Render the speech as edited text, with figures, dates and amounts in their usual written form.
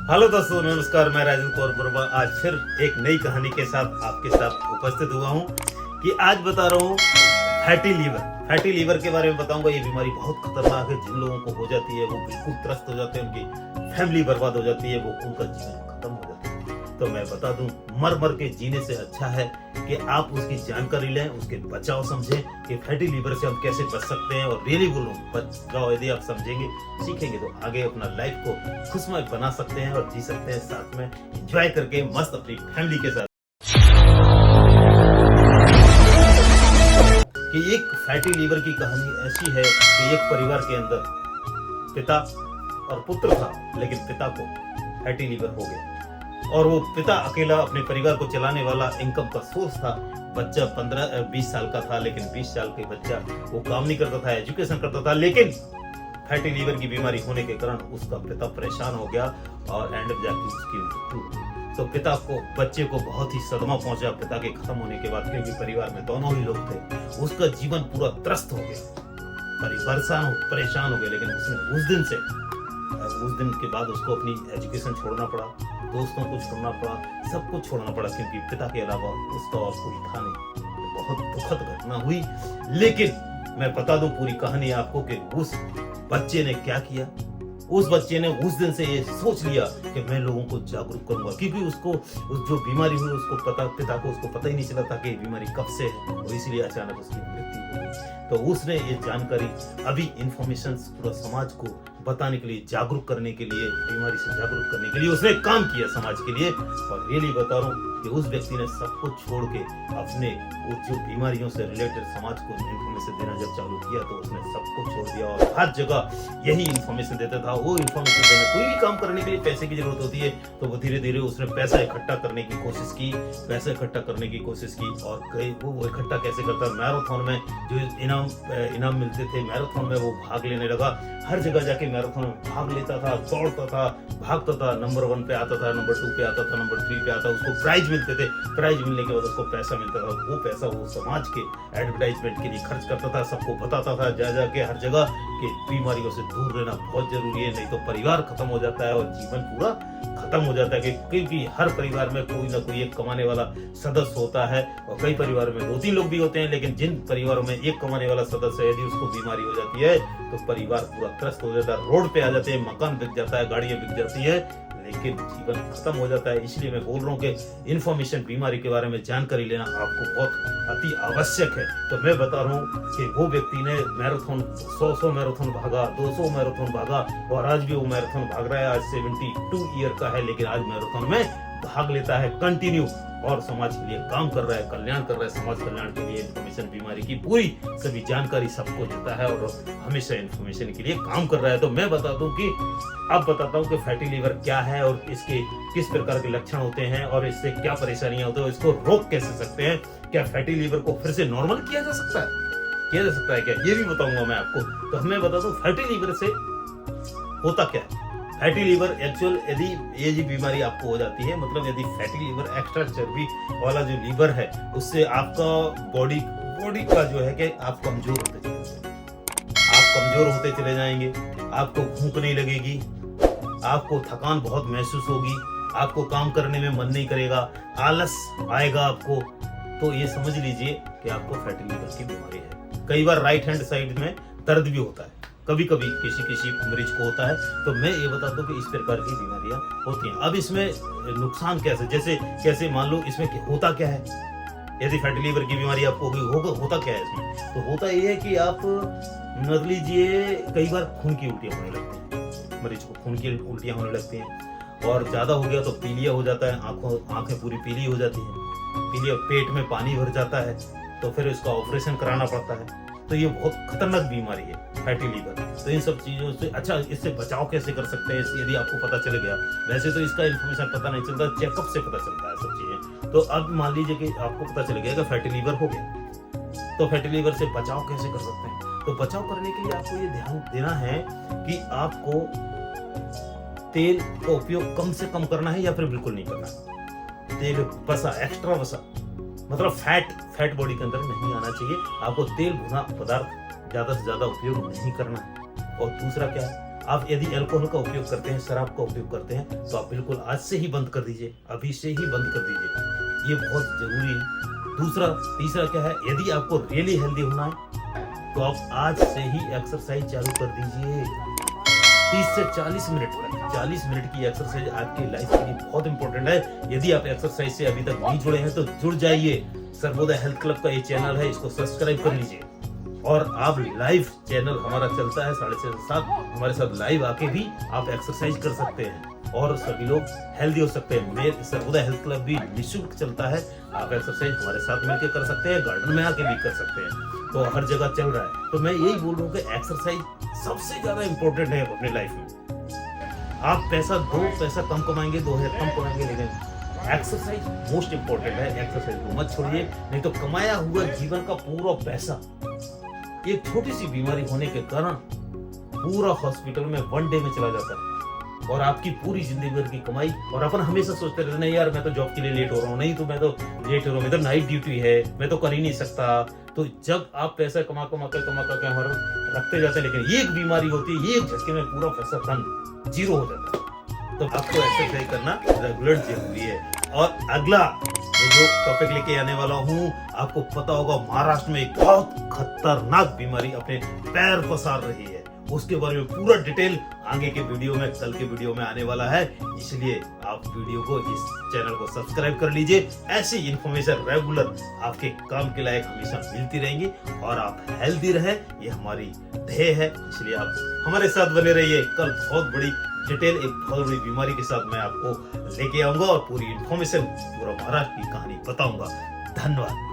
Hello दोस्तों, नमस्कार। मैं राजेंद्र कौर वर्मा आज फिर एक नई कहानी के साथ आपके साथ उपस्थित हुआ हूं कि आज बता रहा हूं फैटी लीवर के बारे में बताऊंगा। ये बीमारी बहुत खतरनाक है। जिन लोगों को हो जाती है वो बिल्कुल त्रस्त हो जाते हैं, उनकी फैमिली बर्बाद हो जाती है, वो उनका जीवन खत्म हो जाता है। तो मैं बता दूं, मर मर के जीने से अच्छा है कि आप उसकी जानकारी लें, उसके बचाव समझें कि फैटी लीवर से हम कैसे बच सकते हैं। और रियली बोलूं, बच जाओ। यदि आप समझेंगे, सीखेंगे तो आगे अपना लाइफ को खुशमय बना सकते हैं और जी सकते हैं, साथ में एंजॉय करके मस्त अपनी फैमिली के साथ। कि एक फैटी लीवर की कहानी ऐसी है कि एक परिवार के अंदर पिता और पुत्र था, लेकिन पिता को फैटी लीवर हो गया और वो पिता अकेला अपने परिवार को चलाने वाला इनकम का सोर्स था। बच्चा 15-20 साल का था, लेकिन 20 साल के बच्चा वो काम नहीं करता था, एजुकेशन करता था, लेकिन फैटी लीवर की बीमारी होने के कारण उसका पिता परेशान हो गया और एंड जाके उसकी मृत्यु हो गई। तो पिता को, बच्चे को बहुत ही सदमा पहुंचा पिता के खत्म होने के बाद, क्योंकि परिवार में दोनों ही लोग थे। उसका जीवन पूरा त्रस्त हो गया, परेशान हो गया। लेकिन उसने उस दिन के बाद उसको अपनी एजुकेशन छोड़ना पड़ा, दोस्तों को छोड़ना पड़ा, सब कुछ छोड़ना पड़ा, क्योंकि पिता के अलावा उसका और कोई था नहीं। बहुत दुखद घटना हुई। लेकिन मैं बता दूं पूरी कहानी आपको कि उस बच्चे ने क्या किया। उस बच्चे ने उस दिन से ये सोच लिया कि मैं लोगों को जागरूक करूंगा, क्योंकि उसको जो बीमारी हुई उसको पिता को उसको पता ही नहीं चला था कि ये बीमारी कब से है, और इसीलिए अचानक उसकी मृत्यु हो गई। तो उसने ये जानकारी, अभी इंफॉर्मेशन पूरा समाज को बताने के लिए, जागरूक करने के लिए, बीमारी से जागरूक करने के लिए उसने काम किया समाज के लिए। और रियली बता रहा हूँ कि उस व्यक्ति ने सब कुछ छोड़ के अपने जो बीमारियों से रिलेटेड समाज को इंफॉर्मेशन देना जब चालू किया, तो उसने सब कुछ छोड़ दिया और हर जगह यही इंफॉर्मेशन देता था। वो इंफॉर्मेशन देने, कोई भी काम करने के लिए पैसे की जरूरत होती है, तो वो धीरे धीरे उसने पैसा इकट्ठा करने की कोशिश की, और वो इकट्ठा कैसे करता, मैराथन में जो इनाम मिलते थे, मैराथन में वो भाग लेने लगा। हर जगह जाके मैराथन में भाग लेता था, दौड़ता था, भागता था, नंबर 1 पे आता था, नंबर 2 पे आता था, नंबर 3 पे आता, उसको प्राइज मिलते थे। प्राइज मिलने के बाद उसको पैसा मिलता था। वो पैसा वो समाज के एडवर्टाइजमेंट के लिए खर्च करता था, सबको बताता था जा जाके हर जगह कि बीमारियों से दूर रहना बहुत जरूरी है, नहीं तो परिवार खत्म हो जाता है और जीवन पूरा खत्म हो जाता है। क्योंकि हर परिवार में कोई ना कोई एक कमाने वाला सदस्य होता है, और कई परिवार में 2-3 लोग भी होते हैं, लेकिन जिन परिवारों में एक कमाने वाला सदस्य है, यदि उसको बीमारी हो जाती है तो परिवार पूरा त्रस्त हो जाता है, रोड पे आ जाते हैं, मकान बिक जाता है, गाड़ियां बिक जाती है, लेकिन जीवन खत्म हो जाता है। इसलिए मैं बोल रहा हूँ कि इन्फॉर्मेशन, बीमारी के बारे में जानकारी लेना आपको बहुत अति आवश्यक है। तो मैं बता रहा हूँ कि वो व्यक्ति ने मैराथन 100 मैराथन भागा, 200 मैराथन भागा, और आज भी वो मैराथन भाग रहा है। आज 72 ईयर का है, लेकिन आज मैराथन में भाग लेता है कंटिन्यू, और समाज के लिए काम कर रहा है, कल्याण कर रहा है, समाज कल्याण के लिए इन्फॉर्मेशन, बीमारी की पूरी सभी जानकारी सबको देता है और हमेशा इन्फॉर्मेशन के लिए काम कर रहा है। तो मैं अब बताता हूँ कि फैटी लीवर क्या है और इसके किस प्रकार के लक्षण होते हैं और इससे क्या परेशानियां होती है, इसको रोक कैसे सकते हैं। क्या फैटी लीवर को फिर से नॉर्मल किया जा सकता है क्या, ये भी बताऊंगा मैं आपको। तो मैं बताता हूँ फैटी लीवर से होता क्या है। फैटी लीवर एक्चुअल, यदि ये जी बीमारी आपको हो जाती है, मतलब यदि फैटी लीवर, एक्स्ट्रा चर्बी वाला जो लीवर है, उससे आपका बॉडी का जो है कि आप कमजोर होते चले जाएंगे, आपको भूख नहीं लगेगी, आपको थकान बहुत महसूस होगी, आपको काम करने में मन नहीं करेगा, आलस आएगा आपको। तो ये समझ लीजिए कि आपको फैटी लीवर की बीमारी है। कई बार राइट हैंड साइड में दर्द भी होता है, कभी कभी किसी मरीज को होता है। तो मैं ये बताता हूँ कि इस प्रकार की बीमारियां होती हैं। अब इसमें नुकसान कैसे मान लो, इसमें होता क्या है। यदि फैटी लीवर की बीमारी आपको होता क्या है इसमें, तो होता ये है कि आप नद लीजिए, कई बार खून की उल्टियां होने लगती हैं, मरीज को खून की उल्टियां होने लगती हैं, और ज्यादा हो गया तो पीलिया हो जाता है, आंखें पूरी पीली हो जाती हैं, पीलिया, पेट में पानी भर जाता है, तो फिर इसका ऑपरेशन कराना पड़ता है। तो ये बहुत खतरनाक बीमारी है फैटी लीवर। तो इन सब चीजों से, अच्छा, इससे बचाव कैसे कर सकते हैं यदि आपको पता चल गया। वैसे तो इसका इन्फॉर्मेशन पता नहीं चलता, चेकअप से पता चलता है सब चीजें। तो अब मान लीजिए कि आपको पता चल गया कि फैटी लीवर हो गया, तो फैटी लीवर से बचाव कैसे कर सकते हैं। तो बचाव करने के लिए आपको ये ध्यान देना है कि आपको तेल का उपयोग कम से कम करना है या फिर बिल्कुल नहीं करना। तेल, वसा, एक्स्ट्रा वसा, मतलब फैट बॉडी के अंदर नहीं आना चाहिए। आपको तेल भुना पदार्थ ज्यादा से ज्यादा उपयोग नहीं करना है। और दूसरा क्या है, आप यदि अल्कोहल का उपयोग करते हैं, शराब का उपयोग करते हैं, तो आप बिल्कुल आज से ही बंद कर दीजिए, अभी से ही बंद कर दीजिए, ये बहुत जरूरी है। तीसरा क्या है, यदि आपको रियली हेल्दी होना है तो आप आज से ही एक्सरसाइज चालू कर दीजिए। 30 से 40 मिनट तक, 40 मिनट की एक्सरसाइज आपकी लाइफ के लिए बहुत इंपॉर्टेंट है। यदि आप एक्सरसाइज से अभी तक नहीं जुड़े हैं तो जुड़ जाइए। सर्वोदय हेल्थ क्लब का ये चैनल है, इसको सब्सक्राइब कर लीजिए। और आप लाइव चैनल हमारा चलता है 6:30 से 7, हमारे साथ लाइव आके भी आप एक्सरसाइज कर सकते हैं और सभी लोग हेल्दी हो सकते हैं। मेरे सर्वोदय हेल्थ क्लब भी निःशुल्क चलता है, आप एक्सरसाइज हमारे साथ मिलकर कर सकते हैं, गार्डन में आके भी कर सकते हैं, तो हर जगह चल रहा है। तो मैं यही बोल रहा हूँ कि एक्सरसाइज सबसे ज्यादा इंपॉर्टेंट है अपनी लाइफ में। आप पैसा कम कमाएंगे, 2000 कम कमाएंगे, लेकिन एक्सरसाइज मोस्ट इंपॉर्टेंट है। एक्सरसाइज को मत छोड़िए, नहीं तो कमाया हुआ जीवन का पूरा पैसा एक छोटी सी बीमारी होने के कारण पूरा हॉस्पिटल में 1 डे में चला जाता है और आपकी पूरी जिंदगी भर की कमाई। और अपन हमेशा सोचते रहते नहीं यार मैं तो जॉब के लिए लेट हो रहा हूँ, नहीं तो मैं तो लेट हो रहा हूँ, मेरा नाइट ड्यूटी है, मैं तो कर ही नहीं सकता। तो जब आप पैसा कमा कर हमारा रखते जाते हैं, लेकिन एक बीमारी होती है, एक झटके में पूरा पैसा धन जीरो हो जाता है। तो आपको एक्सरसाइज करना रेगुलर जरूरी है। और अगला जो टॉपिक लेके आने वाला हूँ, आपको पता होगा महाराष्ट्र में एक बहुत खतरनाक बीमारी अपने पैर पसार रही है, उसके बारे में पूरा डिटेल आगे के वीडियो में, कल के वीडियो में आने वाला है। इसलिए आप वीडियो को, इस चैनल को सब्सक्राइब कर लीजिए। ऐसी इंफॉर्मेशन रेगुलर आपके काम के लायक हमेशा मिलती रहेंगी और आप हेल्दी रहे, ये हमारी ध्येय है। इसलिए आप हमारे साथ बने रहिए। कल बहुत बड़ी डिटेल, एक बहुत बड़ी बीमारी के साथ मैं आपको लेके आऊंगा और पूरी इंफॉर्मेशन, पूरा महाराष्ट्र की कहानी बताऊंगा। धन्यवाद।